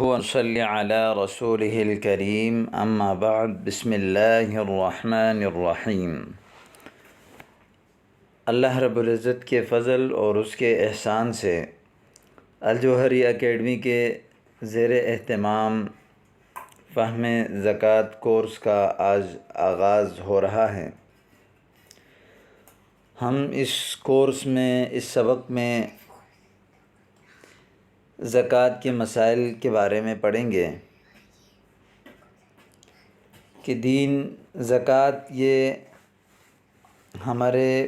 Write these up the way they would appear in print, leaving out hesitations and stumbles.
ونصلي على رسوله الكريم اما بعد بسم اللہ الرحمن الرحیم۔ اللہ رب العزت کے فضل اور اس کے احسان سے الجوہری اکیڈمی کے زیر اہتمام فہم زکوٰۃ کورس کا آج آغاز ہو رہا ہے۔ ہم اس کورس میں اس سبق میں زکوٰۃ کے مسائل کے بارے میں پڑھیں گے کہ زکوٰۃ یہ ہمارے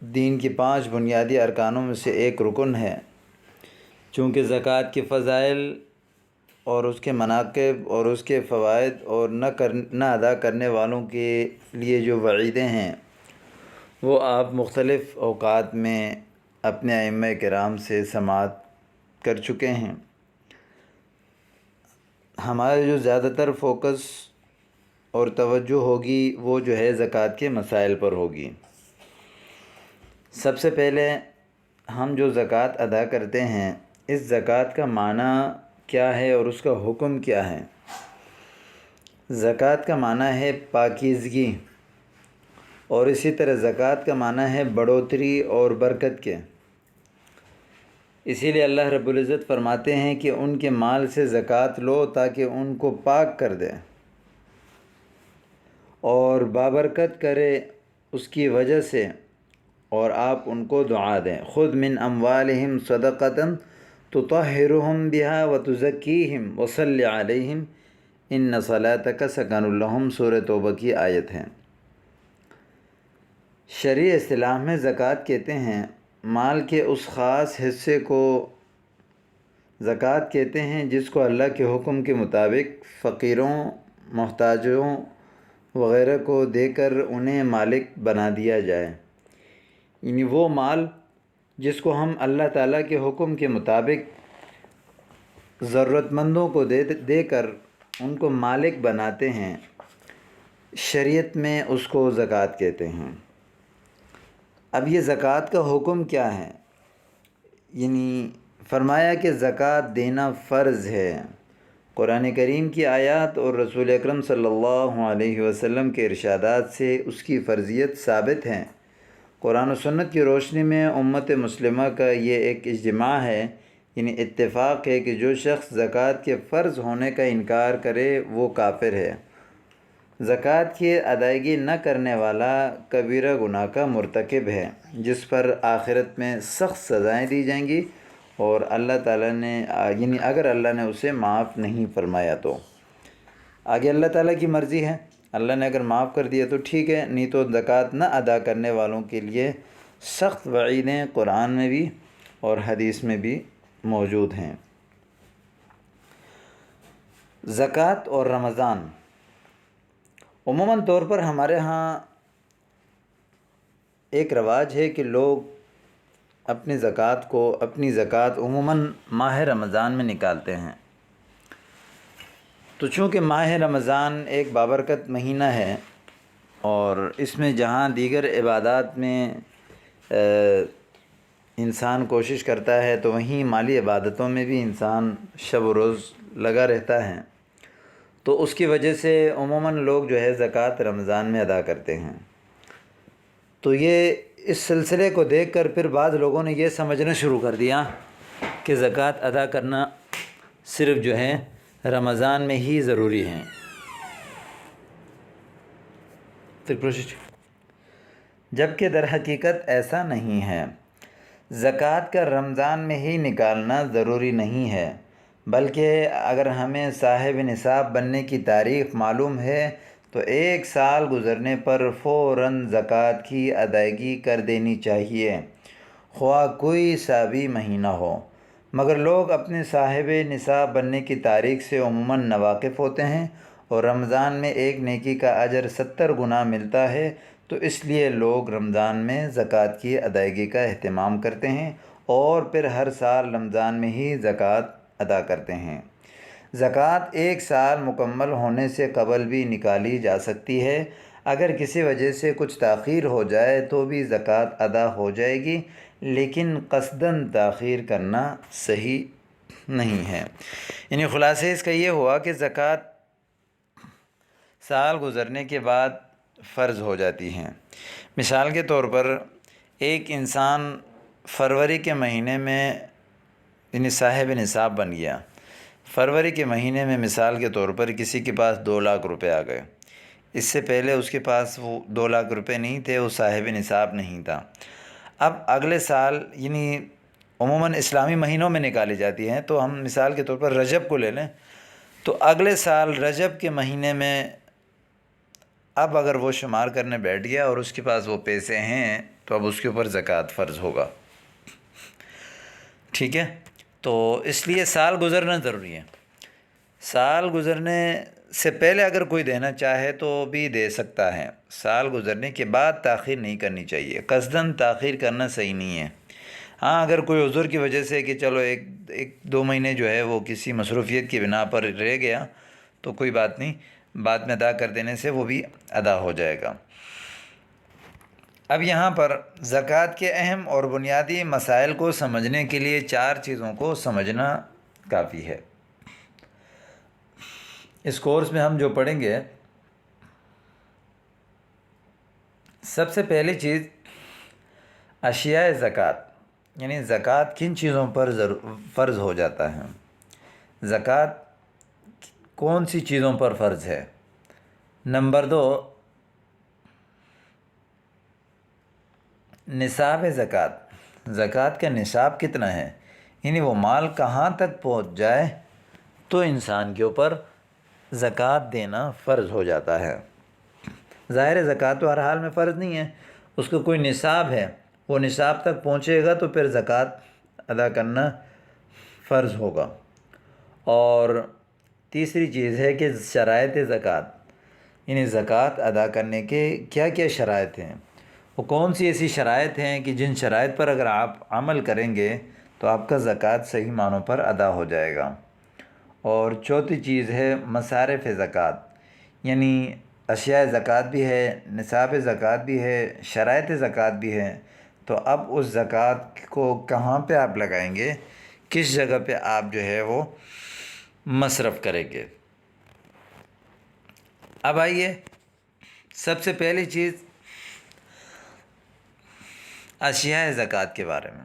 دین کی 5 بنیادی ارکانوں میں سے ایک رکن ہے۔ چونکہ زکوٰۃ کے فضائل اور اس کے مناقب اور اس کے فوائد اور نہ ادا کرنے والوں کے لیے جو وعیدیں ہیں وہ آپ مختلف اوقات میں اپنے ائمہ کرام سے سماعت کر چکے ہیں۔ ہمارے جو زیادہ تر فوکس اور توجہ ہوگی وہ جو ہے زکوٰۃ کے مسائل پر ہوگی۔ سب سے پہلے ہم جو زکوٰۃ ادا کرتے ہیں اس زکوٰۃ کا معنی کیا ہے اور اس کا حکم کیا ہے۔ زکوٰۃ کا معنی ہے پاکیزگی، اور اسی طرح زکوٰۃ کا معنی ہے بڑھوتری اور برکت کے۔ اسی لیے اللہ رب العزت فرماتے ہیں کہ ان کے مال سے زکوٰۃ لو تاکہ ان کو پاک کر دے اور بابرکت کرے اس کی وجہ سے، اور آپ ان کو دعا دیں۔ خذ من اموالہم صدقۃ تطہرہم بہا وتزکیہم وصلی علیہم ان صلاتک سکن لہم، سورۃ توبہ کی آیت ہے۔ شرعی اصطلاح میں زکوٰۃ کہتے ہیں مال کے اس خاص حصے کو زکوٰۃ کہتے ہیں جس کو اللہ کے حکم کے مطابق فقیروں، محتاجوں وغیرہ کو دے کر انہیں مالک بنا دیا جائے۔ یعنی وہ مال جس کو ہم اللہ تعالیٰ کے حکم کے مطابق ضرورت مندوں کو دے کر ان کو مالک بناتے ہیں، شریعت میں اس کو زکوٰۃ کہتے ہیں۔ اب یہ زکوٰۃ کا حکم کیا ہے؟ یعنی فرمایا کہ زکوٰۃ دینا فرض ہے۔ قرآن کریم کی آیات اور رسول اکرم صلی اللہ علیہ وسلم کے ارشادات سے اس کی فرضیت ثابت ہے۔ قرآن و سنت کی روشنی میں امت مسلمہ کا یہ ایک اجماع ہے، یعنی اتفاق ہے کہ جو شخص زکوٰۃ کے فرض ہونے کا انکار کرے وہ کافر ہے۔ زکوٰۃ کی ادائیگی نہ کرنے والا کبیرہ گناہ کا مرتکب ہے، جس پر آخرت میں سخت سزائیں دی جائیں گی، اور اللہ تعالیٰ نے یعنی اگر اللہ نے اسے معاف نہیں فرمایا تو آگے اللہ تعالیٰ کی مرضی ہے۔ اللہ نے اگر معاف کر دیا تو ٹھیک ہے، نہیں تو زکوٰۃ نہ ادا کرنے والوں کے لیے سخت وعیدیں قرآن میں بھی اور حدیث میں بھی موجود ہیں۔ زکوٰۃ اور رمضان عموماً طور پر ہمارے ہاں ایک رواج ہے کہ لوگ اپنی زکوٰۃ عموماً ماہ رمضان میں نکالتے ہیں۔ تو چونکہ ماہ رمضان ایک بابرکت مہینہ ہے اور اس میں جہاں دیگر عبادات میں انسان کوشش کرتا ہے تو وہیں مالی عبادتوں میں بھی انسان شب و روز لگا رہتا ہے، تو اس کی وجہ سے عموماً لوگ جو ہے زکوٰۃ رمضان میں ادا کرتے ہیں۔ تو یہ اس سلسلے کو دیکھ کر پھر بعض لوگوں نے یہ سمجھنا شروع کر دیا کہ زکوٰۃ ادا کرنا صرف جو ہے رمضان میں ہی ضروری ہے۔ جبکہ در حقیقت ایسا نہیں ہے۔ زکوٰۃ کا رمضان میں ہی نکالنا ضروری نہیں ہے، بلکہ اگر ہمیں صاحب نصاب بننے کی تاریخ معلوم ہے تو 1 سال گزرنے پر فوراً زکوٰۃ کی ادائیگی کر دینی چاہیے، خواہ کوئی سا بھی مہینہ ہو۔ مگر لوگ اپنے صاحب نصاب بننے کی تاریخ سے عموماً ناواقف ہوتے ہیں، اور رمضان میں ایک نیکی کا اجر 70 گنا ملتا ہے، تو اس لیے لوگ رمضان میں زکوٰۃ کی ادائیگی کا اہتمام کرتے ہیں اور پھر ہر سال رمضان میں ہی زکوٰۃ ادا کرتے ہیں۔ زکوٰۃ 1 سال مکمل ہونے سے قبل بھی نکالی جا سکتی ہے۔ اگر کسی وجہ سے کچھ تاخیر ہو جائے تو بھی زکوٰۃ ادا ہو جائے گی، لیکن قصداً تاخیر کرنا صحیح نہیں ہے۔ یعنی خلاصہ اس کا یہ ہوا کہ زکوٰۃ سال گزرنے کے بعد فرض ہو جاتی ہیں۔ مثال کے طور پر ایک انسان فروری کے مہینے میں یعنی صاحب نصاب بن گیا۔ فروری کے مہینے میں مثال کے طور پر کسی کے پاس 2 لاکھ روپے آ گئے۔ اس سے پہلے اس کے پاس وہ 2 لاکھ روپے نہیں تھے، وہ صاحب نصاب نہیں تھا۔ اب اگلے سال یعنی عموماً اسلامی مہینوں میں نکالی جاتی ہیں، تو ہم مثال کے طور پر رجب کو لے لیں، تو اگلے سال رجب کے مہینے میں اب اگر وہ شمار کرنے بیٹھ گیا اور اس کے پاس وہ پیسے ہیں تو اب اس کے اوپر زکوٰۃ فرض ہوگا۔ ٹھیک ہے، تو اس لیے سال گزرنا ضروری ہے۔ سال گزرنے سے پہلے اگر کوئی دینا چاہے تو بھی دے سکتا ہے، سال گزرنے کے بعد تاخیر نہیں کرنی چاہیے، قصداً تاخیر کرنا صحیح نہیں ہے۔ ہاں اگر کوئی عذر کی وجہ سے کہ چلو ایک دو مہینے جو ہے وہ کسی مصروفیت کی بنا پر رہ گیا تو کوئی بات نہیں، بعد میں ادا کر دینے سے وہ بھی ادا ہو جائے گا۔ اب یہاں پر زکوٰۃ کے اہم اور بنیادی مسائل کو سمجھنے کے لیے 4 چیزوں کو سمجھنا کافی ہے۔ اس کورس میں ہم جو پڑھیں گے، سب سے پہلی چیز اشیاء زکوٰۃ، یعنی زکوٰۃ کن چیزوں پر فرض ہو جاتا ہے، زکوٰۃ کون سی چیزوں پر فرض ہے۔ نمبر 2، نصاب زکوٰۃ، زکوٰۃ کا نصاب کتنا ہے، یعنی وہ مال کہاں تک پہنچ جائے تو انسان کے اوپر زکوٰۃ دینا فرض ہو جاتا ہے۔ ظاہر زکوٰۃ تو ہر حال میں فرض نہیں ہے، اس کا کوئی نصاب ہے، وہ نصاب تک پہنچے گا تو پھر زکوٰۃ ادا کرنا فرض ہوگا۔ اور تیسری چیز ہے کہ شرائط زکوٰۃ، یعنی زکوٰۃ ادا کرنے کے کیا کیا شرائط ہیں، وہ کون سی ایسی شرائط ہیں کہ جن شرائط پر اگر آپ عمل کریں گے تو آپ کا زکوٰۃ صحیح معنوں پر ادا ہو جائے گا۔ اور چوتھی چیز ہے مصارف زکوٰۃ، یعنی اشیاء زکوٰۃ بھی ہے، نصاب زکوٰۃ بھی ہے، شرائط زکوٰۃ بھی ہے، تو اب اس زکوٰۃ کو کہاں پہ آپ لگائیں گے، کس جگہ پہ آپ جو ہے وہ مصرف کریں گے۔ اب آئیے سب سے پہلی چیز اشیاء زکوٰۃ کے بارے میں۔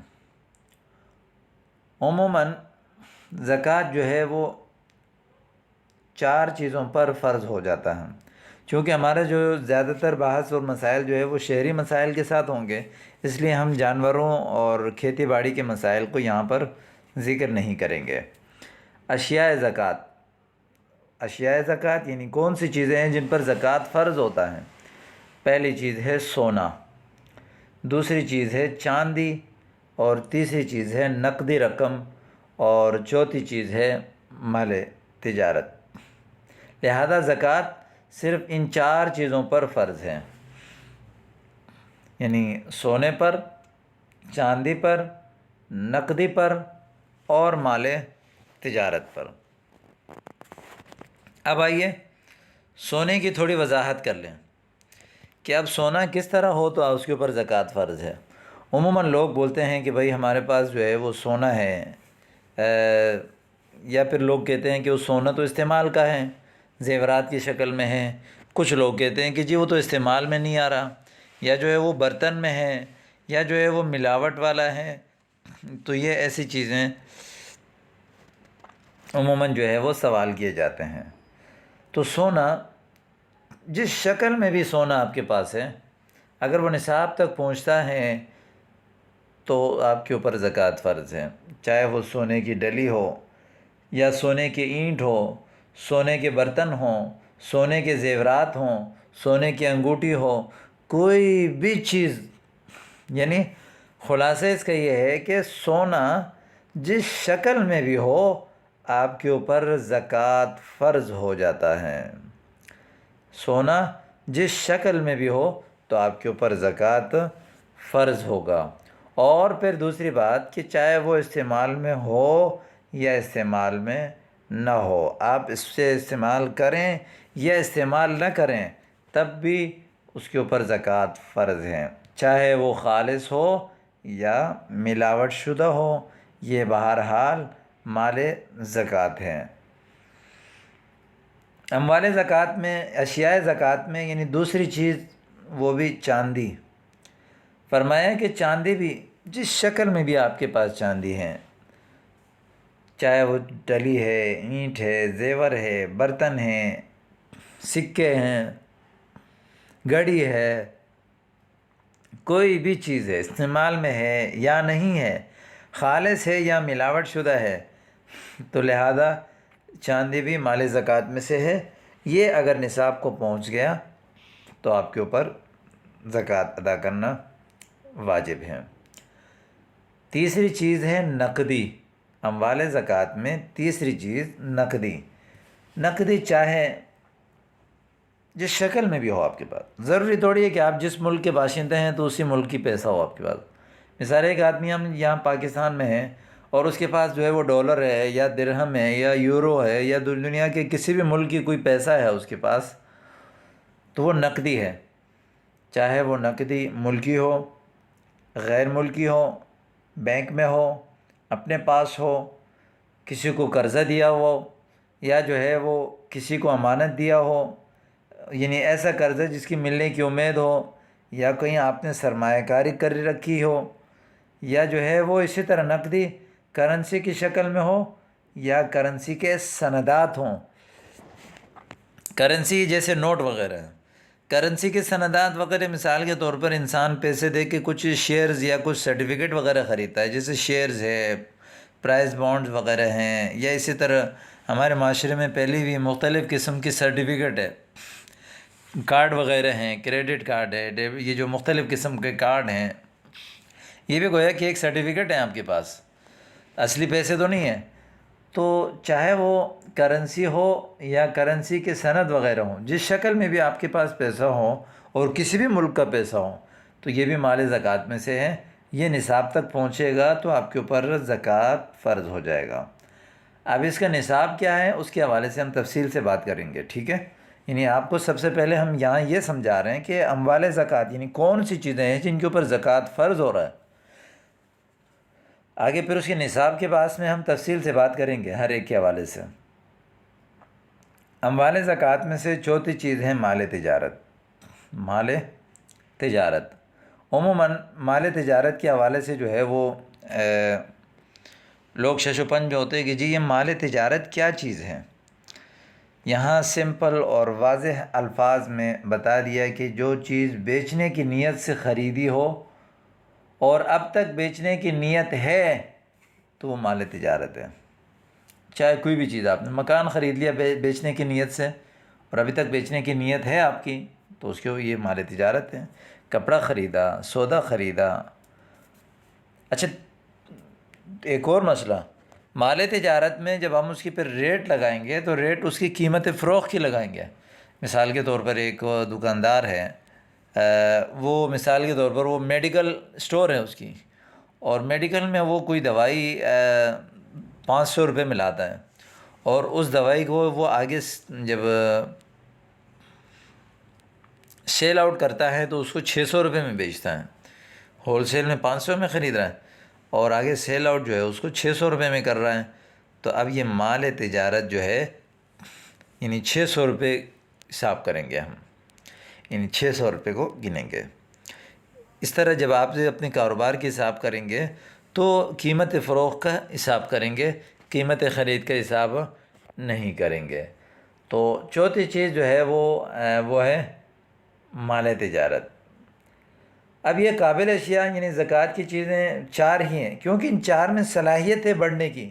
عموماً زکوٰۃ جو ہے وہ 4 چیزوں پر فرض ہو جاتا ہے، چونکہ ہمارا جو زیادہ تر بحث اور مسائل جو ہے وہ شہری مسائل کے ساتھ ہوں گے، اس لیے ہم جانوروں اور کھیتی باڑی کے مسائل کو یہاں پر ذکر نہیں کریں گے۔ اشیاء زکوٰۃ، اشیاء زکوٰۃ یعنی کون سی چیزیں ہیں جن پر زکوٰۃ فرض ہوتا ہے۔ پہلی چیز ہے سونا، دوسری چیز ہے چاندی، اور تیسری چیز ہے نقدی رقم، اور چوتھی چیز ہے مال تجارت۔ لہذا زکوٰۃ صرف ان 4 چیزوں پر فرض ہے، یعنی سونے پر، چاندی پر، نقدی پر اور مال تجارت پر۔ اب آئیے سونے کی تھوڑی وضاحت کر لیں کہ اب سونا کس طرح ہو تو اس کے اوپر زکوٰۃ فرض ہے۔ عموماً لوگ بولتے ہیں کہ بھائی ہمارے پاس جو ہے وہ سونا ہے، یا پھر لوگ کہتے ہیں کہ وہ سونا تو استعمال کا ہے، زیورات کی شکل میں ہے، کچھ لوگ کہتے ہیں کہ جی وہ تو استعمال میں نہیں آ رہا، یا جو ہے وہ برتن میں ہے، یا جو ہے وہ ملاوٹ والا ہے۔ تو یہ ایسی چیزیں عموماً جو ہے وہ سوال کیے جاتے ہیں۔ تو سونا جس شکل میں بھی سونا آپ کے پاس ہے، اگر وہ نصاب تک پہنچتا ہے تو آپ کے اوپر زکوٰۃ فرض ہے، چاہے وہ سونے کی ڈلی ہو، یا سونے کی اینٹ ہو، سونے کے برتن ہوں، سونے کے زیورات ہوں، سونے کی انگوٹھی ہو، کوئی بھی چیز، یعنی خلاصہ اس کا یہ ہے کہ سونا جس شکل میں بھی ہو آپ کے اوپر زکوٰۃ فرض ہو جاتا ہے۔ سونا جس شکل میں بھی ہو تو آپ کے اوپر زکوٰۃ فرض ہوگا۔ اور پھر دوسری بات کہ چاہے وہ استعمال میں ہو یا استعمال میں نہ ہو، آپ اس سے استعمال کریں یا استعمال نہ کریں تب بھی اس کے اوپر زکوٰۃ فرض ہے، چاہے وہ خالص ہو یا ملاوٹ شدہ ہو، یہ بہرحال مال زکوٰۃ ہے۔ اموال زکوٰۃ میں، اشیاء زکوٰۃ میں یعنی دوسری چیز وہ بھی چاندی۔ فرمایا کہ چاندی بھی جس شکل میں بھی آپ کے پاس چاندی ہے، چاہے وہ ڈلی ہے، اینٹ ہے، زیور ہے، برتن ہیں، سکے ہیں، گھڑی ہے، کوئی بھی چیز ہے، استعمال میں ہے یا نہیں ہے، خالص ہے یا ملاوٹ شدہ ہے، تو لہذا چاندی بھی مال زکوٰۃ میں سے ہے۔ یہ اگر نصاب کو پہنچ گیا تو آپ کے اوپر زکوٰۃ ادا کرنا واجب ہے۔ تیسری چیز ہے نقدی۔ اموال زکوٰۃ میں تیسری چیز نقدی۔ نقدی چاہے جس شکل میں بھی ہو آپ کے پاس، ضروری تھوڑی ہے کہ آپ جس ملک کے باشندے ہیں تو اسی ملک کی پیسہ ہو آپ کے پاس۔ مثال ایک آدمی ہم یہاں پاکستان میں ہیں اور اس کے پاس جو ہے وہ ڈالر ہے یا درہم ہے یا یورو ہے یا دنیا کے کسی بھی ملک کی کوئی پیسہ ہے اس کے پاس، تو وہ نقدی ہے۔ چاہے وہ نقدی ملکی ہو، غیر ملکی ہو، بینک میں ہو، اپنے پاس ہو، کسی کو قرضہ دیا ہو، یا جو ہے وہ کسی کو امانت دیا ہو، یعنی ایسا قرضہ جس کی ملنے کی امید ہو، یا کہیں آپ نے سرمایہ کاری کر رکھی ہو، یا جو ہے وہ اسی طرح نقدی کرنسی کی شکل میں ہو یا کرنسی کے سندات ہوں۔ کرنسی جیسے نوٹ وغیرہ، کرنسی کے سندات وغیرہ، مثال کے طور پر انسان پیسے دے کے کچھ شیئرز یا کچھ سرٹیفکیٹ وغیرہ خریدتا ہے، جیسے شیئرز ہے، پرائز بانڈز وغیرہ ہیں، یا اسی طرح ہمارے معاشرے میں پہلی بھی مختلف قسم کی سرٹیفکیٹ ہے، کارڈ وغیرہ ہیں، کریڈٹ کارڈ ہے، یہ جو مختلف قسم کے کارڈ ہیں، یہ بھی گویا کہ ایک سرٹیفکیٹ ہے آپ کے پاس، اصلی پیسے تو نہیں ہیں۔ تو چاہے وہ کرنسی ہو یا کرنسی کے سند وغیرہ ہوں، جس شکل میں بھی آپ کے پاس پیسہ ہو اور کسی بھی ملک کا پیسہ ہو، تو یہ بھی مال زکوٰۃ میں سے ہے۔ یہ نصاب تک پہنچے گا تو آپ کے اوپر زکوٰۃ فرض ہو جائے گا۔ اب اس کا نصاب کیا ہے اس کے حوالے سے ہم تفصیل سے بات کریں گے، ٹھیک ہے؟ یعنی آپ کو سب سے پہلے ہم یہاں یہ سمجھا رہے ہیں کہ اموال زکوٰۃ یعنی کون سی چیزیں ہیں جن کے اوپر زکوٰۃ فرض ہو رہا ہے۔ آگے پھر اس کے نصاب کے بعد میں ہم تفصیل سے بات کریں گے ہر ایک کے حوالے سے۔ اموال زکوٰۃ میں سے چوتھی چیز ہے مال تجارت۔ مال تجارت عموماً مال تجارت کے حوالے سے جو ہے وہ لوگ شش و پنج ہوتے ہیں کہ جی یہ مال تجارت کیا چیز ہے۔ یہاں سمپل اور واضح الفاظ میں بتا دیا کہ جو چیز بیچنے کی نیت سے خریدی ہو اور اب تک بیچنے کی نیت ہے تو وہ مال تجارت ہے۔ چاہے کوئی بھی چیز، آپ نے مکان خرید لیا بیچنے کی نیت سے اور ابھی تک بیچنے کی نیت ہے آپ کی، تو اس کے یہ مال تجارت ہے۔ کپڑا خریدا، سودا خریدا۔ اچھا ایک اور مسئلہ، مال تجارت میں جب ہم اس کی پھر ریٹ لگائیں گے تو ریٹ اس کی قیمت فروخت کی لگائیں گے۔ مثال کے طور پر ایک دکاندار ہے، وہ مثال کے طور پر وہ میڈیکل سٹور ہے اس کی، اور میڈیکل میں وہ کوئی دوائی 500 روپے میں لاتا ہے، اور اس دوائی کو وہ آگے جب سیل آؤٹ کرتا ہے تو اس کو 600 روپے میں بیچتا ہے۔ ہول سیل میں 500 میں خرید رہا ہے اور آگے سیل آؤٹ جو ہے اس کو 600 روپے میں کر رہا ہے۔ تو اب یہ مال تجارت جو ہے یعنی 600 روپے حساب کریں گے ہم، یعنی 600 روپے کو گنیں گے۔ اس طرح جب آپ اپنے کاروبار کی حساب کریں گے تو قیمت فروخت کا حساب کریں گے، قیمت خرید کا حساب نہیں کریں گے۔ تو چوتھی چیز جو ہے وہ ہے مال تجارت۔ اب یہ قابل اشیاء یعنی زکوٰۃ کی چیزیں 4 ہی ہیں، کیونکہ ان 4 میں صلاحیت ہے بڑھنے کی۔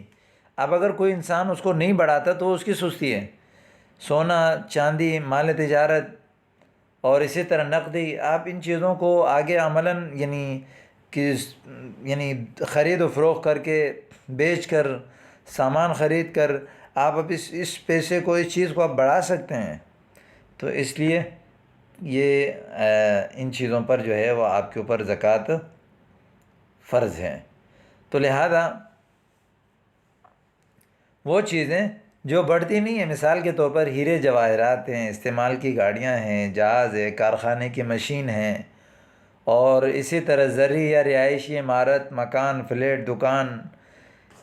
اب اگر کوئی انسان اس کو نہیں بڑھاتا تو اس کی سستی ہے۔ سونا، چاندی، مال تجارت اور اسی طرح نقدی، آپ ان چیزوں کو آگے عملاً یعنی خرید و فروخت کر کے، بیچ کر، سامان خرید کر آپ اب اس پیسے کو، اس چیز کو آپ بڑھا سکتے ہیں۔ تو اس لیے یہ ان چیزوں پر جو ہے وہ آپ کے اوپر زکوٰۃ فرض ہے۔ تو لہذا وہ چیزیں جو بڑھتی نہیں ہیں، مثال کے طور پر ہیرے جواہرات ہیں، استعمال کی گاڑیاں ہیں، جہاز ہے، کارخانے کی مشین ہیں، اور اسی طرح زرعی یا رہائشی عمارت، مکان، فلیٹ، دکان،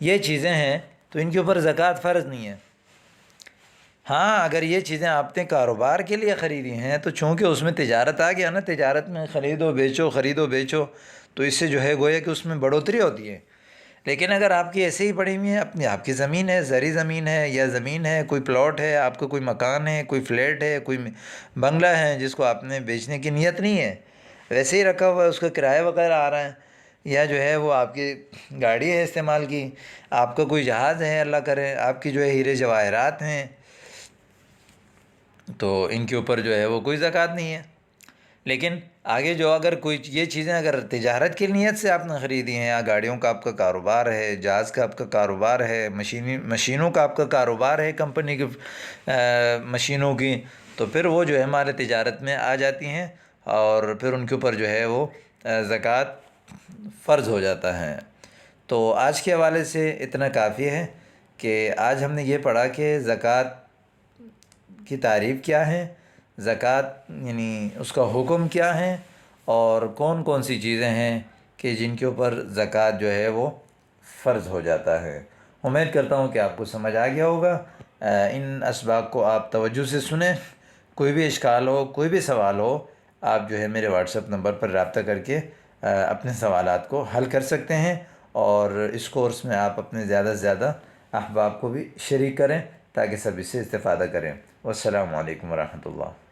یہ چیزیں ہیں تو ان کے اوپر زکوٰۃ فرض نہیں ہے۔ ہاں اگر یہ چیزیں آپ نے کاروبار کے لیے خریدی ہیں تو چونکہ اس میں تجارت آ گیا نا، تجارت میں خرید و بیچو تو اس سے جو ہے گویا کہ اس میں بڑھوتری ہوتی ہے۔ لیکن اگر آپ کی ایسے ہی پڑی ہوئی ہے، آپ کی زمین ہے، زرعی زمین ہے یا زمین ہے، کوئی پلاٹ ہے، آپ کا کوئی مکان ہے، کوئی فلیٹ ہے، کوئی بنگلہ ہے جس کو آپ نے بیچنے کی نیت نہیں ہے، ویسے ہی رکھا ہوا ہے، اس کا کرایہ وغیرہ آ رہا ہے، یا جو ہے وہ آپ کی گاڑی ہے استعمال کی، آپ کا کوئی جہاز ہے اللہ کرے، آپ کی جو ہے ہیرے جواہرات ہیں، تو ان کے اوپر جو ہے وہ کوئی زکوٰۃ نہیں ہے۔ لیکن آگے جو اگر کوئی یہ چیزیں اگر تجارت کی نیت سے آپ نے خریدی ہیں، یا گاڑیوں کا آپ کا کاروبار ہے، جہاز کا آپ کا کاروبار ہے، مشینوں کا آپ کا کاروبار ہے، کمپنی کی مشینوں کی، تو پھر وہ جو ہے ہمارے تجارت میں آ جاتی ہیں، اور پھر ان کے اوپر جو ہے وہ زکوٰۃ فرض ہو جاتا ہے۔ تو آج کے حوالے سے اتنا کافی ہے کہ آج ہم نے یہ پڑھا کہ زکوٰۃ کی تعریف کیا ہے، زکوٰۃ یعنی اس کا حکم کیا ہے، اور کون کون سی چیزیں ہیں کہ جن کے اوپر زکوٰۃ جو ہے وہ فرض ہو جاتا ہے۔ امید کرتا ہوں کہ آپ کو سمجھ آ گیا ہوگا۔ ان اسباق کو آپ توجہ سے سنیں، کوئی بھی اشکال ہو، کوئی بھی سوال ہو، آپ جو ہے میرے واٹس ایپ نمبر پر رابطہ کر کے اپنے سوالات کو حل کر سکتے ہیں، اور اس کورس میں آپ اپنے زیادہ سے زیادہ احباب کو بھی شریک کریں تاکہ سب اس سے استفادہ کریں۔ والسلام علیکم ورحمۃ اللہ۔